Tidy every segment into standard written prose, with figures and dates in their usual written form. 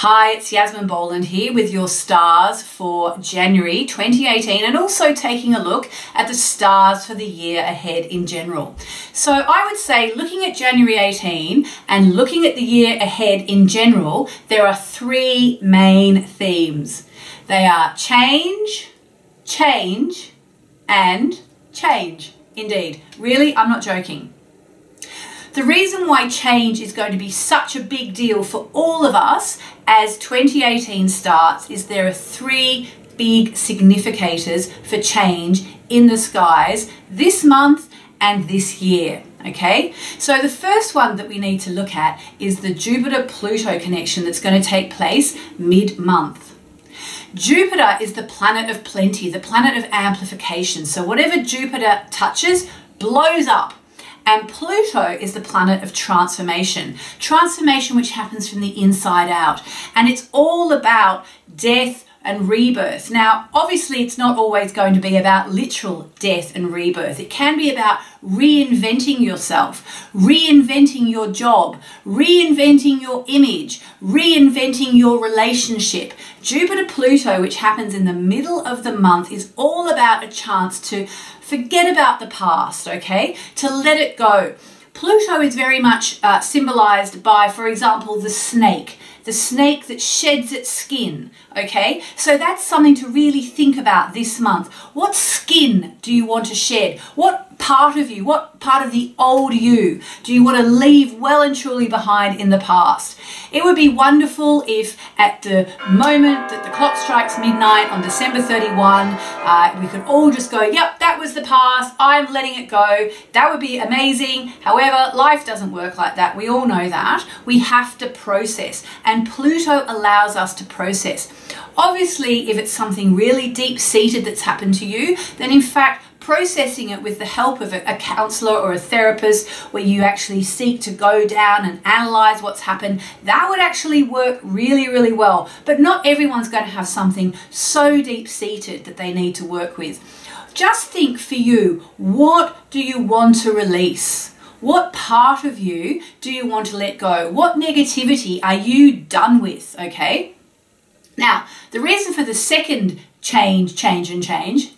Hi, it's Yasmin Boland here with your stars for January 2018 and also taking a look at the stars for the year ahead in general. So I would say looking at January 18 and looking at the year ahead in general, there are three main themes. They are change, change, and change. Indeed, really, I'm not joking. The reason why change is going to be such a big deal for all of us as 2018 starts is there are three big significators for change in the skies this month and this year. Okay, so the first one that we need to look at is the Jupiter-Pluto connection that's going to take place mid-month. Jupiter is the planet of plenty, the planet of amplification. So whatever Jupiter touches blows up. And Pluto is the planet of transformation. Transformation which happens from the inside out. And it's all about death and rebirth. Now, obviously, it's not always going to be about literal death and rebirth. It can be about reinventing yourself, reinventing your job, reinventing your image, reinventing your relationship. Jupiter-Pluto, which happens in the middle of the month, is all about a chance to forget about the past, okay? To let it go. Pluto is very much symbolized by, for example, the snake that sheds its skin, okay? So that's something to really think about this month. What skin do you want to shed? What part of you, what part of the old you do you want to leave well and truly behind in the past? It would be wonderful if at the moment that the clock strikes midnight on December 31, we could all just go, yep, that was the past, I'm letting it go. That would be amazing. However, life doesn't work like that. We all know that. We have to process, and Pluto allows us to process. Obviously, if it's something really deep-seated that's happened to you, then in fact, processing it with the help of a counselor or a therapist where you actually seek to go down and analyze what's happened, that would actually work really, really well. But not everyone's going to have something so deep-seated that they need to work with. Just think for you, what do you want to release? What part of you do you want to let go? What negativity are you done with, okay? Now, the reason for the second change,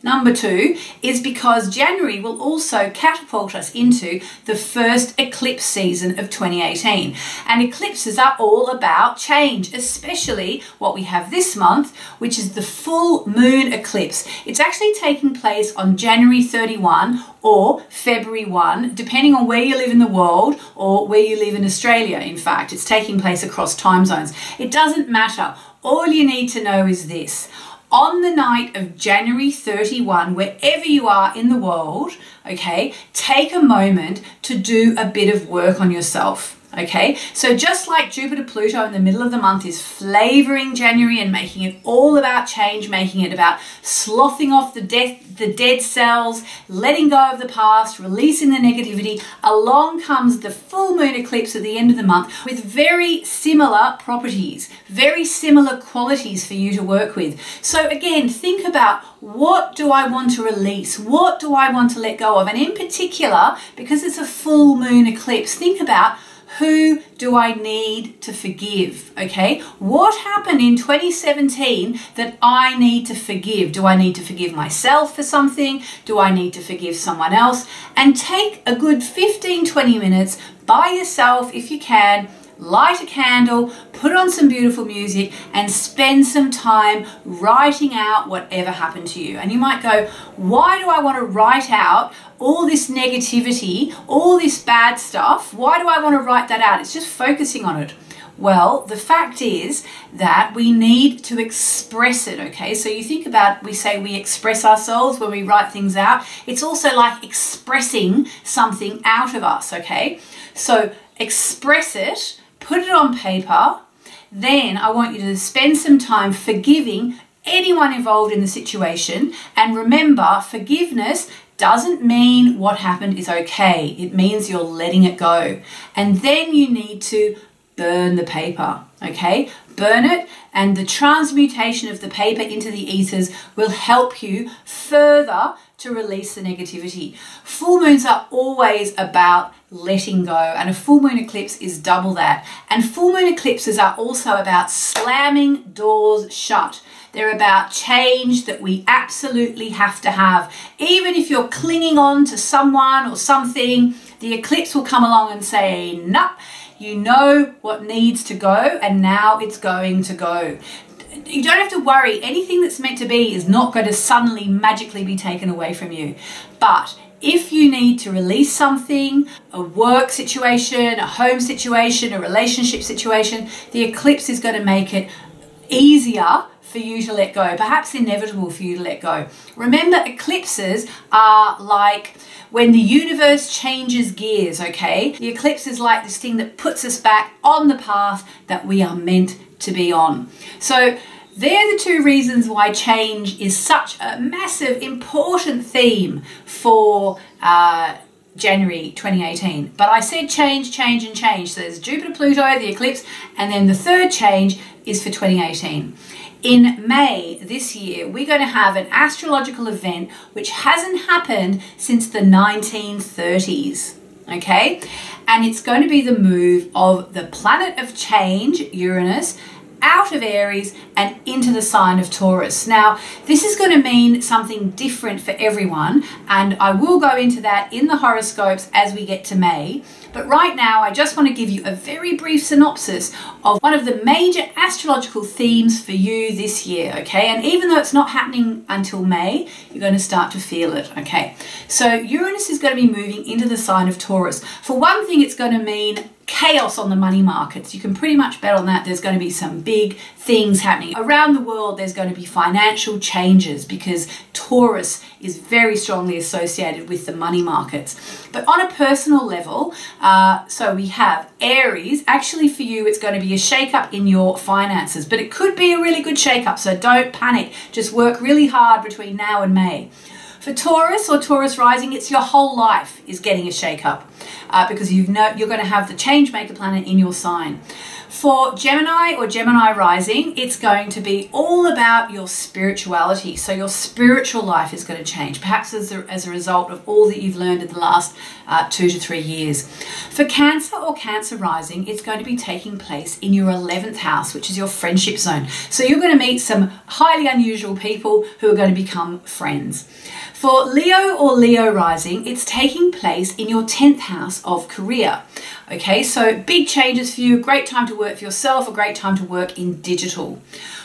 number two, is because January will also catapult us into the first eclipse season of 2018. And eclipses are all about change, especially what we have this month, which is the full moon eclipse. It's actually taking place on January 31 or February 1, depending on where you live in the world or where you live in Australia. In fact, it's taking place across time zones. It doesn't matter. All you need to know is this. On the night of January 31, wherever you are in the world, okay, take a moment to do a bit of work on yourself. Okay, so just like Jupiter-Pluto in the middle of the month is flavoring January and making it all about change, making it about sloughing off the dead cells, letting go of the past, releasing the negativity, along comes the full moon eclipse at the end of the month with very similar properties, very similar qualities for you to work with. So again, think about, what do I want to release? What do I want to let go of? And in particular, because it's a full moon eclipse, think about, who do I need to forgive, okay? What happened in 2017 that I need to forgive? Do I need to forgive myself for something? Do I need to forgive someone else? And take a good 15-20 minutes by yourself if you can, light a candle, put on some beautiful music and spend some time writing out whatever happened to you. And you might go, why do I want to write out all this negativity, all this bad stuff? Why do I want to write that out? It's just focusing on it. Well, the fact is that we need to express it, okay? So you think about, we say we express ourselves when we write things out. It's also like expressing something out of us, okay? So express it, put it on paper. Then I want you to spend some time forgiving anyone involved in the situation. And remember, forgiveness doesn't mean what happened is okay. It means you're letting it go. And then you need to burn the paper, okay? Burn it, and the transmutation of the paper into the ethers will help you further to release the negativity. Full moons are always about letting go, and a full moon eclipse is double that. And full moon eclipses are also about slamming doors shut. They're about change that we absolutely have to have. Even if you're clinging on to someone or something, the eclipse will come along and say, nope, you know what needs to go, and now it's going to go. You don't have to worry. Anything that's meant to be is not going to suddenly magically be taken away from you. But if you need to release something, a work situation, a home situation, a relationship situation, the eclipse is going to make it easier for you to let go, perhaps inevitable for you to let go. Remember, eclipses are like when the universe changes gears, okay? The eclipse is like this thing that puts us back on the path that we are meant to be on. So they're the two reasons why change is such a massive, important theme for January 2018. But I said change, change, and change. So there's Jupiter, Pluto, the eclipse, and then the third change is for 2018. In May this year, we're going to have an astrological event which hasn't happened since the 1930s. Okay, and it's going to be the move of the planet of change, Uranus, out of Aries and into the sign of Taurus. Now, this is going to mean something different for everyone, and I will go into that in the horoscopes as we get to May. But right now, I just want to give you a very brief synopsis of one of the major astrological themes for you this year, okay? And even though it's not happening until May, you're going to start to feel it, okay? So Uranus is going to be moving into the sign of Taurus. For one thing, it's going to mean chaos on the money markets. You can pretty much bet on that. There's going to be some big things happening. Around the world, there's going to be financial changes because Taurus is very strongly associated with the money markets. But on a personal level, so we have Aries. Actually, for you, it's going to be a shake-up in your finances, but it could be a really good shake-up, so don't panic. Just work really hard between now and May. For Taurus or Taurus rising, it's your whole life is getting a shake-up because you're going to have the change maker planet in your sign. For Gemini or Gemini rising, it's going to be all about your spirituality. So your spiritual life is going to change, perhaps as a result of all that you've learned in the last 2 to 3 years. For Cancer or Cancer rising, it's going to be taking place in your 11th house, which is your friendship zone. So you're going to meet some highly unusual people who are going to become friends. For Leo or Leo rising, it's taking place in your 10th house of career. Okay, so big changes for you, great time to work for yourself, a great time to work in digital.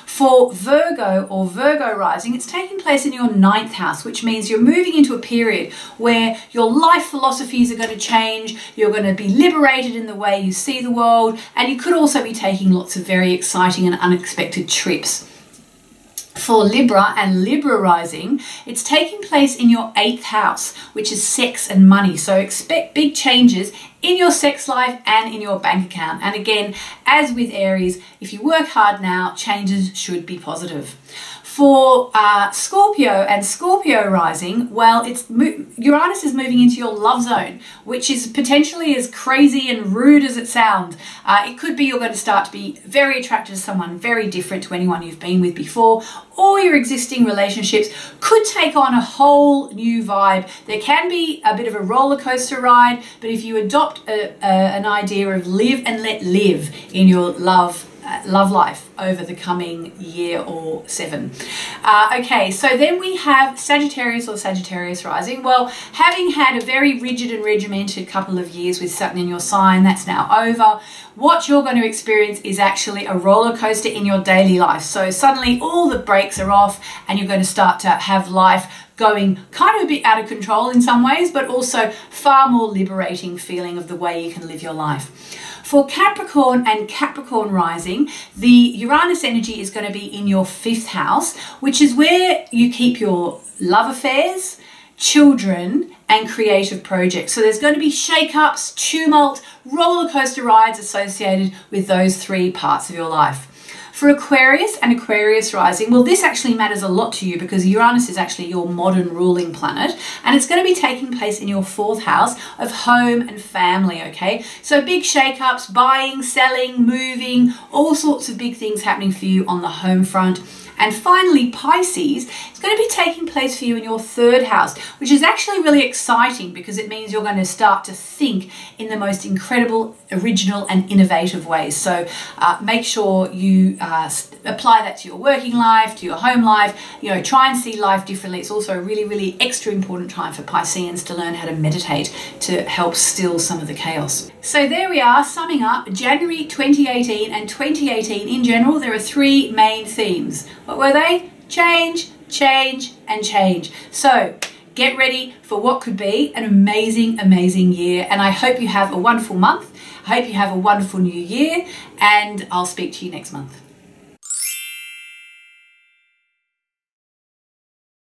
For Virgo or Virgo rising, it's taking place in your 9th house, which means you're moving into a period where your life philosophies are going to change, you're going to be liberated in the way you see the world, and you could also be taking lots of very exciting and unexpected trips. For Libra and Libra rising, it's taking place in your 8th house, which is sex and money. So expect big changes in your sex life and in your bank account. And again, as with Aries, if you work hard now, changes should be positive. For Scorpio and Scorpio rising, well, Uranus is moving into your love zone, which is potentially as crazy and rude as it sounds. It could be you're going to start to be very attracted to someone very different to anyone you've been with before, or your existing relationships could take on a whole new vibe. There can be a bit of a roller coaster ride, but if you adopt an idea of live and let live in your love life over the coming year or 7. Okay, so then we have Sagittarius or Sagittarius rising. Well, having had a very rigid and regimented couple of years with Saturn in your sign, that's now over. What you're going to experience is actually a roller coaster in your daily life. So suddenly all the brakes are off and you're going to start to have life going kind of a bit out of control in some ways, but also far more liberating feeling of the way you can live your life. For Capricorn and Capricorn rising, the Uranus energy is going to be in your 5th house, which is where you keep your love affairs, children, and creative projects. So there's going to be shake-ups, tumult, roller coaster rides associated with those 3 parts of your life. For Aquarius and Aquarius rising, well, this actually matters a lot to you because Uranus is actually your modern ruling planet, and it's going to be taking place in your 4th house of home and family, okay? So big shake-ups, buying, selling, moving, all sorts of big things happening for you on the home front. And finally, Pisces, it's going to be taking place for you in your third house, which is actually really exciting because it means you're going to start to think in the most incredible, original and innovative ways. So make sure you apply that to your working life, to your home life, try and see life differently. It's also a really, really extra important time for Pisceans to learn how to meditate to help still some of the chaos. So there we are, summing up January 2018 and 2018 in general. There are three main themes. What were they? Change, change and change. So get ready for what could be an amazing, amazing year. And I hope you have a wonderful month. I hope you have a wonderful new year, and I'll speak to you next month.